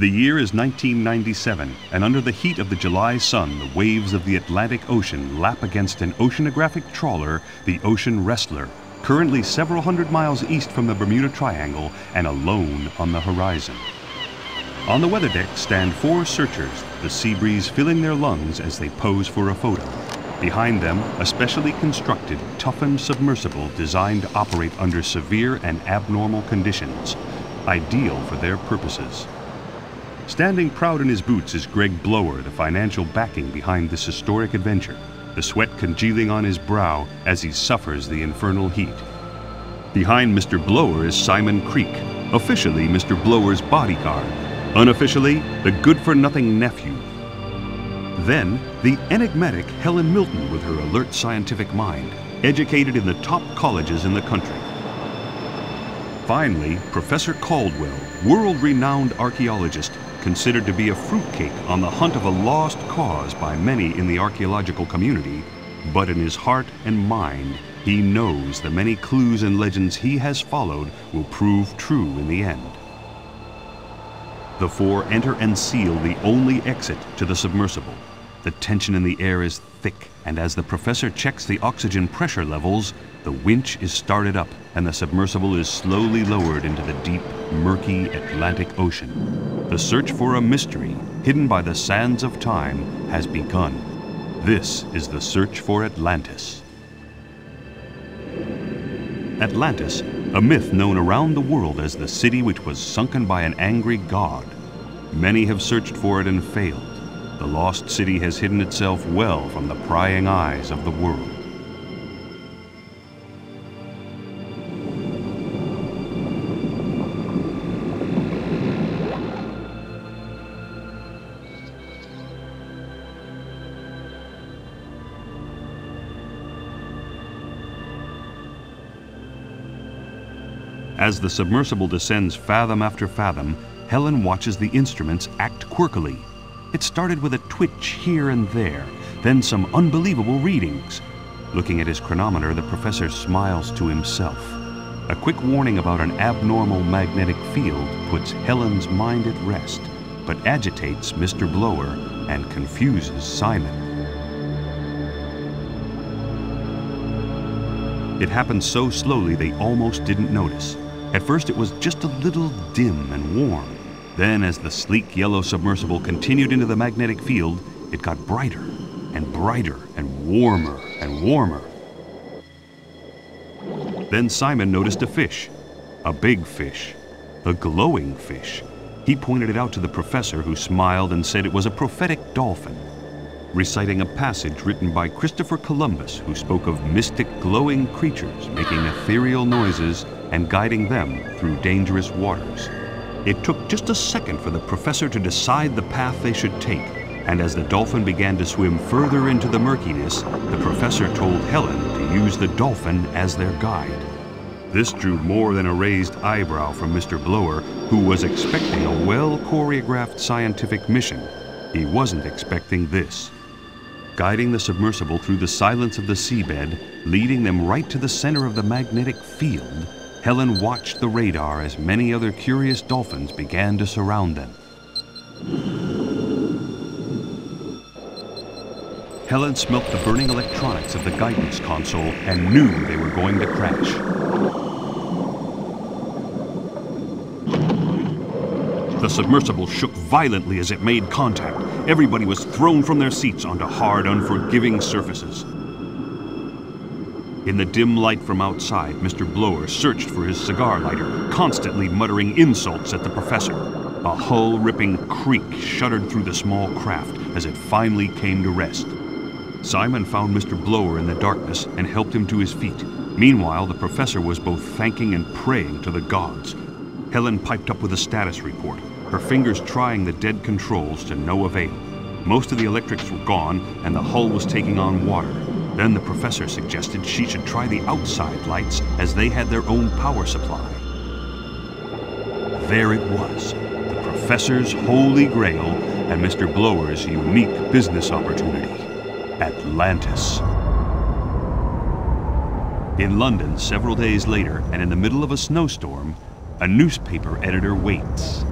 The year is 1997, and under the heat of the July sun, the waves of the Atlantic Ocean lap against an oceanographic trawler, the Ocean Wrestler, currently several hundred miles east from the Bermuda Triangle and alone on the horizon. On the weather deck stand 4 searchers, the sea breeze filling their lungs as they pose for a photo. Behind them, a specially constructed, toughened submersible designed to operate under severe and abnormal conditions, ideal for their purposes. Standing proud in his boots is Greg Blower, the financial backing behind this historic adventure, the sweat congealing on his brow as he suffers the infernal heat. Behind Mr. Blower is Simon Creek, officially Mr. Blower's bodyguard, unofficially the good-for-nothing nephew. Then, the enigmatic Helen Milton with her alert scientific mind, educated in the top colleges in the country. Finally, Professor Caldwell, world-renowned archaeologist, considered to be a fruitcake on the hunt of a lost cause by many in the archaeological community, but in his heart and mind, he knows the many clues and legends he has followed will prove true in the end. The 4 enter and seal the only exit to the submersible. The tension in the air is thick, and as the professor checks the oxygen pressure levels, the winch is started up and the submersible is slowly lowered into the deep, murky Atlantic Ocean. The search for a mystery hidden by the sands of time has begun. This is the search for Atlantis. Atlantis, a myth known around the world as the city which was sunken by an angry god. Many have searched for it and failed. The lost city has hidden itself well from the prying eyes of the world. As the submersible descends fathom after fathom, Helen watches the instruments act quirkily. It started with a twitch here and there, then some unbelievable readings. Looking at his chronometer, the professor smiles to himself. A quick warning about an abnormal magnetic field puts Helen's mind at rest, but agitates Mr. Blower and confuses Simon. It happened so slowly they almost didn't notice. At first it was just a little dim and warm. Then as the sleek yellow submersible continued into the magnetic field, it got brighter and brighter and warmer and warmer. Then Simon noticed a fish, a big fish, a glowing fish. He pointed it out to the professor, who smiled and said it was a prophetic dolphin, reciting a passage written by Christopher Columbus, who spoke of mystic glowing creatures making ethereal noises and guiding them through dangerous waters. It took just a second for the professor to decide the path they should take, and as the dolphin began to swim further into the murkiness, the professor told Helen to use the dolphin as their guide. This drew more than a raised eyebrow from Mr. Blower, who was expecting a well-choreographed scientific mission. He wasn't expecting this. Guiding the submersible through the silence of the seabed, leading them right to the center of the magnetic field, Helen watched the radar as many other curious dolphins began to surround them. Helen smelt the burning electronics of the guidance console and knew they were going to crash. The submersible shook violently as it made contact. Everybody was thrown from their seats onto hard, unforgiving surfaces. In the dim light from outside, Mr. Blower searched for his cigar lighter, constantly muttering insults at the professor. A hull-ripping creak shuddered through the small craft as it finally came to rest. Simon found Mr. Blower in the darkness and helped him to his feet. Meanwhile, the professor was both thanking and praying to the gods. Helen piped up with a status report, her fingers trying the dead controls to no avail. Most of the electrics were gone and the hull was taking on water. Then the professor suggested she should try the outside lights, as they had their own power supply. There it was, the professor's holy grail and Mr. Blower's unique business opportunity, Atlantis. In London, several days later, and in the middle of a snowstorm, a newspaper editor waits.